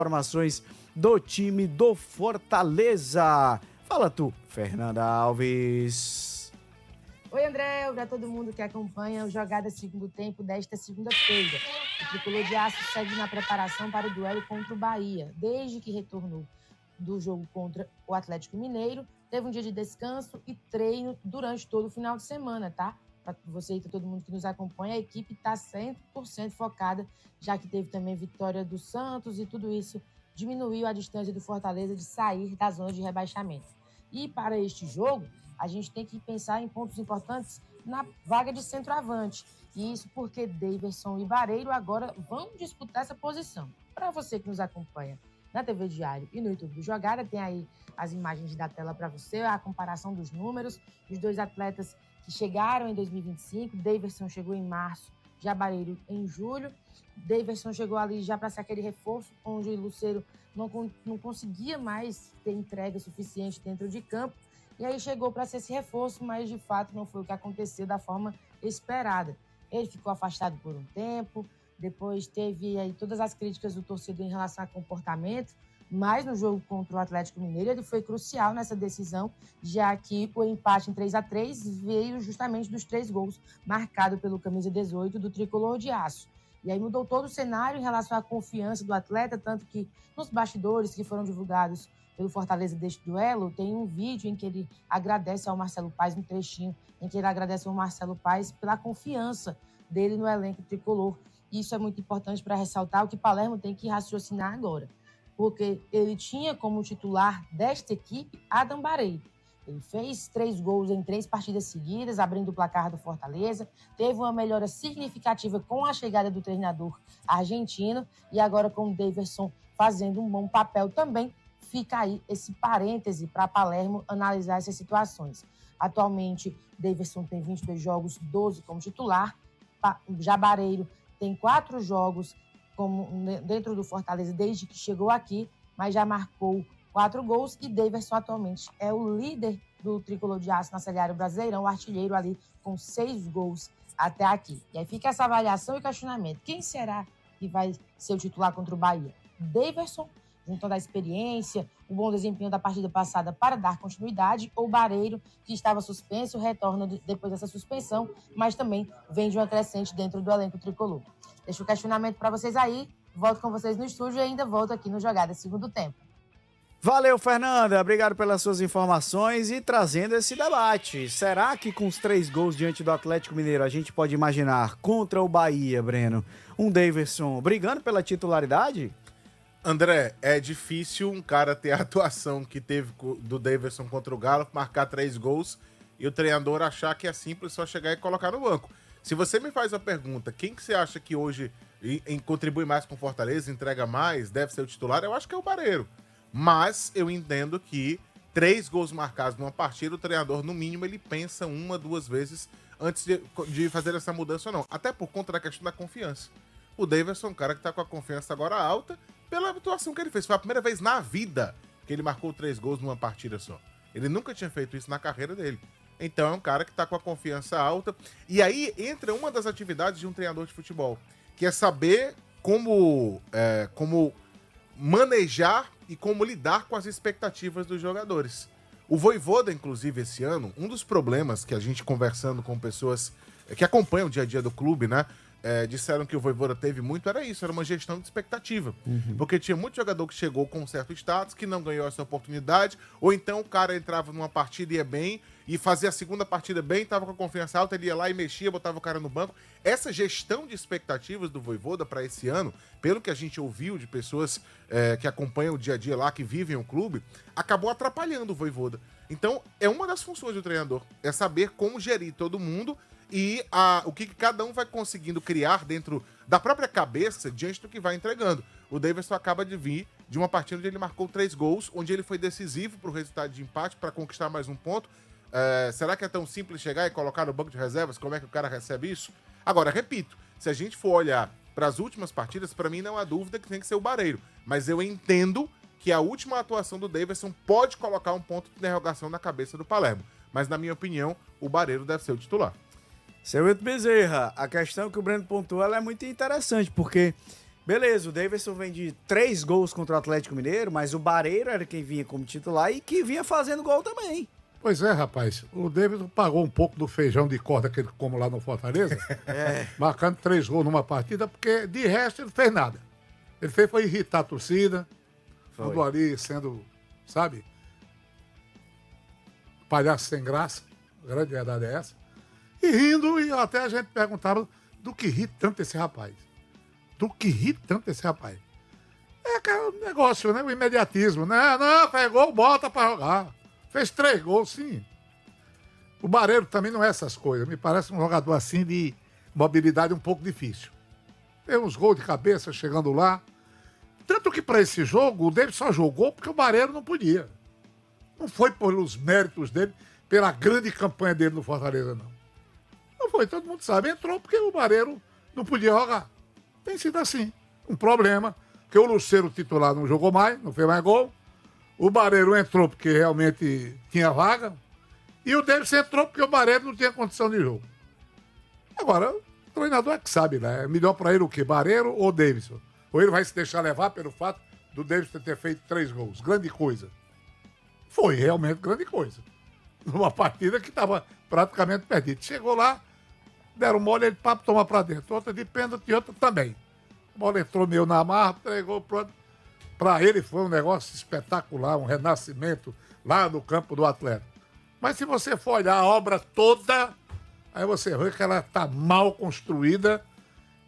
informações do time do Fortaleza. Fala tu, Fernanda Alves. Oi, André, para todo mundo que acompanha o Jogada Segundo Tempo desta segunda-feira. O Tricolor de Aço segue na preparação para o duelo contra o Bahia. Desde que retornou do jogo contra o Atlético Mineiro, teve um dia de descanso e treino durante todo o final de semana, tá? Para você e para todo mundo que nos acompanha, a equipe está 100% focada, já que teve também vitória do Santos e tudo isso diminuiu a distância do Fortaleza de sair da zona de rebaixamento. E para este jogo, a gente tem que pensar em pontos importantes na vaga de centroavante. E isso porque Daverson e Bareiro agora vão disputar essa posição. Para você que nos acompanha na TV Diário e no YouTube do Jogada, tem aí as imagens da tela para você, a comparação dos números. Os dois atletas que chegaram em 2025, Daverson chegou em março, já Bareiro em julho. Daverson chegou ali já para ser aquele reforço, onde o Lucero não conseguia mais ter entrega suficiente dentro de campo. E aí chegou para ser esse reforço, mas de fato não foi o que aconteceu da forma esperada. Ele ficou afastado por um tempo, depois teve aí todas as críticas do torcedor em relação a comportamento, mas no jogo contra o Atlético Mineiro ele foi crucial nessa decisão, já que o empate em 3-3 veio justamente dos 3 gols marcados pelo camisa 18 do Tricolor de Aço. E aí mudou todo o cenário em relação à confiança do atleta, tanto que nos bastidores que foram divulgados pelo Fortaleza deste duelo, tem um vídeo em que ele agradece ao Marcelo Paes, um trechinho em que ele agradece ao Marcelo Paes pela confiança dele no elenco tricolor. Isso é muito importante para ressaltar o que Palermo tem que raciocinar agora, porque ele tinha como titular desta equipe Adam Bareiro. Ele fez 3 gols em 3 partidas seguidas, abrindo o placar do Fortaleza. Teve uma melhora significativa com a chegada do treinador argentino e agora com o Daverson fazendo um bom papel também. Fica aí esse parêntese para Palermo analisar essas situações. Atualmente, Daverson tem 22 jogos, 12 como titular. Já Bareiro tem 4 jogos dentro do Fortaleza desde que chegou aqui, mas já marcou 4 gols e Daverson atualmente é o líder do Tricolor de Aço na Série A do Brasileirão, o artilheiro ali com 6 gols até aqui. E aí fica essa avaliação e questionamento. Quem será que vai ser o titular contra o Bahia? Daverson, juntando a experiência, o bom desempenho da partida passada para dar continuidade, ou Bareiro, que estava suspenso, retorna depois dessa suspensão, mas também vem de uma crescente dentro do elenco tricolor. Deixo o questionamento para vocês aí, volto com vocês no estúdio e ainda volto aqui no Jogada Segundo Tempo. Valeu, Fernanda. Obrigado pelas suas informações e trazendo esse debate. Será que com os 3 gols diante do Atlético Mineiro a gente pode imaginar contra o Bahia, Breno, um Daverson brigando pela titularidade? André, é difícil um cara ter a atuação que teve do Daverson contra o Galo, marcar 3 gols e o treinador achar que é simples só chegar e colocar no banco. Se você me faz a pergunta, quem que você acha que hoje contribui mais com o Fortaleza, entrega mais, deve ser o titular, eu acho que é o Bareiro. Mas eu entendo que 3 gols marcados numa partida, o treinador, no mínimo, ele pensa 1, 2 vezes antes de fazer essa mudança ou não. Até por conta da questão da confiança. O Daverson é um cara que tá com a confiança agora alta pela atuação que ele fez. Foi a primeira vez na vida que ele marcou 3 gols numa partida só. Ele nunca tinha feito isso na carreira dele. Então é um cara que tá com a confiança alta. E aí entra uma das atividades de um treinador de futebol, que é saber como manejar e como lidar com as expectativas dos jogadores. O Vojvoda, inclusive, esse ano, um dos problemas que a gente conversando com pessoas que acompanham o dia a dia do clube, né, disseram que o Vojvoda teve muito, era isso, era uma gestão de expectativa. Porque tinha muito jogador que chegou com um certo status, que não ganhou essa oportunidade, ou então o cara entrava numa partida e ia bem, e fazia a segunda partida bem, tava com a confiança alta, ele ia lá e mexia, botava o cara no banco. Essa gestão de expectativas do Vojvoda para esse ano, pelo que a gente ouviu de pessoas que acompanham o dia a dia lá, que vivem o clube, acabou atrapalhando o Vojvoda. Então, é uma das funções do treinador, é saber como gerir todo mundo e o que cada um vai conseguindo criar dentro da própria cabeça diante do que vai entregando. O Daverson acaba de vir de uma partida onde ele marcou 3 gols, onde ele foi decisivo para o resultado de empate, para conquistar mais um ponto. Será que é tão simples chegar e colocar no banco de reservas? Como é que o cara recebe isso? Agora, repito, se a gente for olhar para as últimas partidas, para mim não há dúvida que tem que ser o Bareiro. Mas eu entendo que a última atuação do Daverson pode colocar um ponto de interrogação na cabeça do Palermo. Mas, na minha opinião, o Bareiro deve ser o titular. Seu Wilton Bezerra, a questão que o Breno pontuou ela é muito interessante, porque Beleza, o Davidson vem de 3 gols contra o Atlético Mineiro, mas o Barreiro era quem vinha como titular e que vinha fazendo gol também. Pois é, rapaz. O Davidson pagou um pouco do feijão de corda que ele come lá no Fortaleza, marcando 3 gols numa partida, porque de resto ele fez nada. Ele fez foi irritar a torcida, tudo ali sendo, sabe, palhaço sem graça, a grande verdade é essa. E rindo, e até a gente perguntava do que ri tanto esse rapaz. Do que ri tanto esse rapaz. É aquele negócio, né? O imediatismo, né? Não, fez gol, bota pra jogar. Fez 3 gols, sim. O Barreiro também não é essas coisas. Me parece um jogador assim de mobilidade um pouco difícil. Tem uns gols de cabeça chegando lá. Tanto que para esse jogo, o David só jogou porque o Barreiro não podia. Não foi pelos méritos dele, pela grande campanha dele no Fortaleza, não. Não foi, todo mundo sabe. Entrou porque o Barreiro não podia jogar. Tem sido assim. Um problema, porque o Lucero titular não jogou mais, não fez mais gol. O Barreiro entrou porque realmente tinha vaga. E o Davidson entrou porque o Barreiro não tinha condição de jogo. Agora, o treinador é que sabe, né? É melhor para ele o quê? Barreiro ou Davidson? Ou ele vai se deixar levar pelo fato do Davidson ter feito 3 gols? Grande coisa. Foi realmente grande coisa. Numa partida que estava praticamente perdida. Chegou lá, deram mole, ele papo tomar para dentro. Outra de pênalti e outra também. A bola entrou meio na marra, entregou, pronto. Para ele foi um negócio espetacular, um renascimento lá no campo do Atlético. Mas se você for olhar a obra toda, aí você vê que ela está mal construída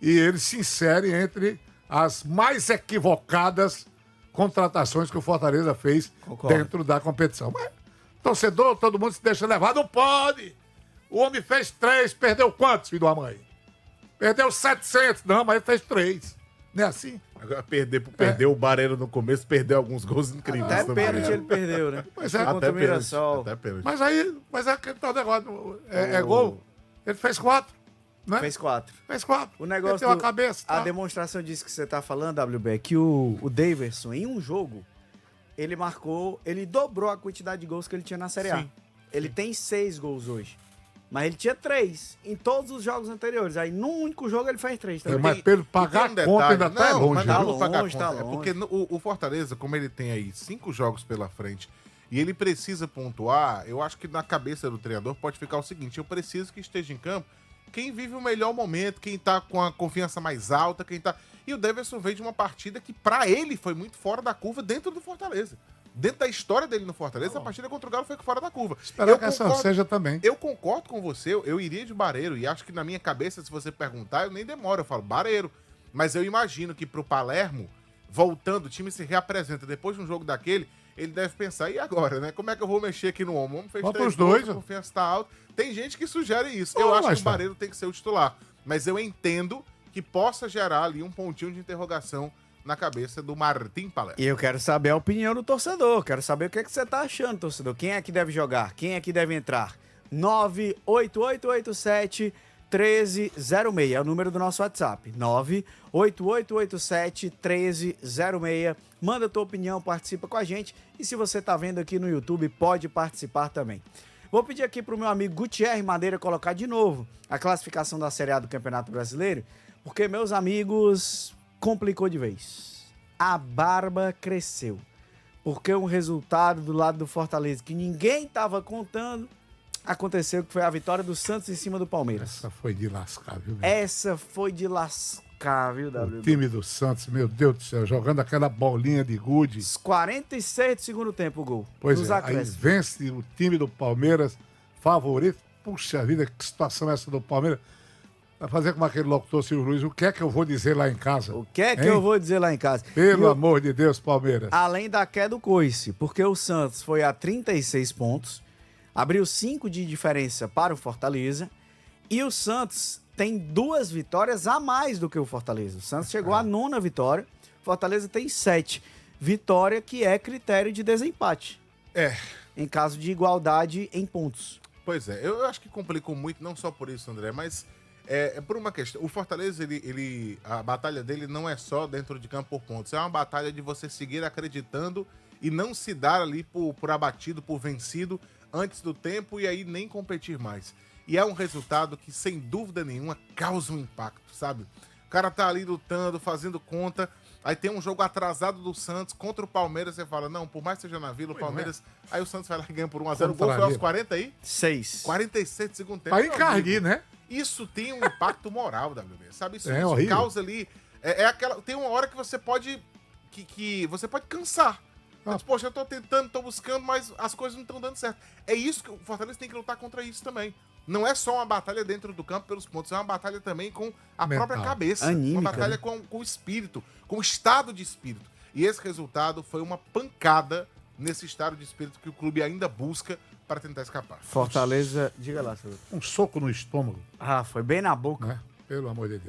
e ele se insere entre as mais equivocadas contratações que o Fortaleza fez dentro da competição. Mas, torcedor, todo mundo se deixa levar, não pode! O homem fez 3, perdeu quantos, filho da mãe? Perdeu 700, não, mas ele fez 3. Não é assim? Agora, perdeu o Barreiro no começo, perdeu alguns gols incríveis. Até do pênalti Barreiro. ele perdeu, né? Pois é, Contra o Mirassol. Até pênalti. Mas é aquele tal negócio, é gol. Ele fez 4, né? Fez 4. Fez 4. O negócio Meteu a cabeça. A Tá? demonstração disso que você tá falando, WB, é que o Davidson, em um jogo, ele dobrou a quantidade de gols que ele tinha na Série A. Sim. Ele tem 6 gols hoje. Mas ele tinha 3 em todos os jogos anteriores. Aí, num único jogo, ele faz 3 também. Mas pelo pagar a conta ainda tá longe. Mas Tá não pagar a longe, conta. tá É longe. porque o Fortaleza, como ele tem aí 5 jogos pela frente e ele precisa pontuar, eu acho que na cabeça do treinador pode ficar o seguinte: eu preciso que esteja em campo quem vive o melhor momento, quem tá com a confiança mais alta, quem tá... E o Davidson veio de uma partida que pra ele foi muito fora da curva dentro do Fortaleza. Dentro da história dele no Fortaleza, a partida contra o Galo foi fora da curva. Esperar que essa seja também. Eu concordo com você, eu iria de Barreiro, e acho que na minha cabeça, se você perguntar, eu nem demoro, eu falo Barreiro. Mas eu imagino que pro Palermo, voltando, o time se reapresenta depois de um jogo daquele, ele deve pensar, e agora, né? Como é que eu vou mexer aqui no homem? O homem fez Bota 3 os dois, gols, a ó. confiança tá alta. Tem gente que sugere isso. Eu acho que o Barreiro tem que ser o titular. Mas eu entendo que possa gerar ali um pontinho de interrogação na cabeça do Martim Palermo. E eu quero saber a opinião do torcedor. Quero saber o que você tá achando, torcedor. Quem é que deve jogar? Quem é que deve entrar? 98887-1306 é o número do nosso WhatsApp. 98887-1306. Manda a tua opinião, participa com a gente. E se você tá vendo aqui no YouTube, pode participar também. Vou pedir aqui pro meu amigo Gutierre Madeira colocar de novo a classificação da Série A do Campeonato Brasileiro, porque, meus amigos, complicou de vez. A barba cresceu. Porque um resultado do lado do Fortaleza que ninguém tava contando, aconteceu, que foi a vitória do Santos em cima do Palmeiras. Essa foi de lascar, viu? meu? Essa foi de lascar, viu, O WB? time do Santos, meu Deus do céu, jogando aquela bolinha de gude. 46 do segundo tempo o gol. Pois nos é, aí acréscimos. vence o time do Palmeiras, favorito. Puxa vida, que situação é essa do Palmeiras. Vai fazer como aquele locutor Silvio Luiz, o que é que eu vou dizer lá em casa? O que é que Hein? eu vou dizer lá em casa? Pelo E o- amor de Deus, Palmeiras. Além da queda do coice, porque o Santos foi a 36 pontos, abriu 5 de diferença para o Fortaleza, e o Santos tem 2 vitórias a mais do que o Fortaleza. O Santos chegou à 9ª vitória, o Fortaleza tem 7. Vitória que é critério de desempate. É. Em caso de igualdade em pontos. Pois é, eu acho que complicou muito, não só por isso, André, mas é por uma questão. O Fortaleza, a batalha dele não é só dentro de campo por pontos, é uma batalha de você seguir acreditando e não se dar ali por abatido, por vencido antes do tempo e aí nem competir mais. E é um resultado que, sem dúvida nenhuma, causa um impacto, sabe? cara tá ali lutando, fazendo conta. Aí tem um jogo atrasado do Santos contra o Palmeiras. Você fala, não, por mais que seja na Vila, o Palmeiras... Aí o Santos vai lá e ganha por 1x0. O gol foi aos 40 aí? 6. 46 de segundo tempo. Pra meu encardir, amigo. né? Isso tem um impacto moral, WB. Sabe? Isso, É isso horrível. causa ali... Tem uma hora que você pode... Que você pode cansar. Mas, poxa, eu tô tentando, tô buscando, mas as coisas não estão dando certo. É isso que o Fortaleza tem que lutar contra isso também. Não é só uma batalha dentro do campo pelos pontos, é uma batalha também com a Mental. própria cabeça. Anímica, uma batalha né? com o espírito, com o estado de espírito. E esse resultado foi uma pancada nesse estado de espírito que o clube ainda busca para tentar escapar. Fortaleza, diga lá, senhor. Um soco no estômago, Ah, foi bem na boca. né? Pelo amor de Deus.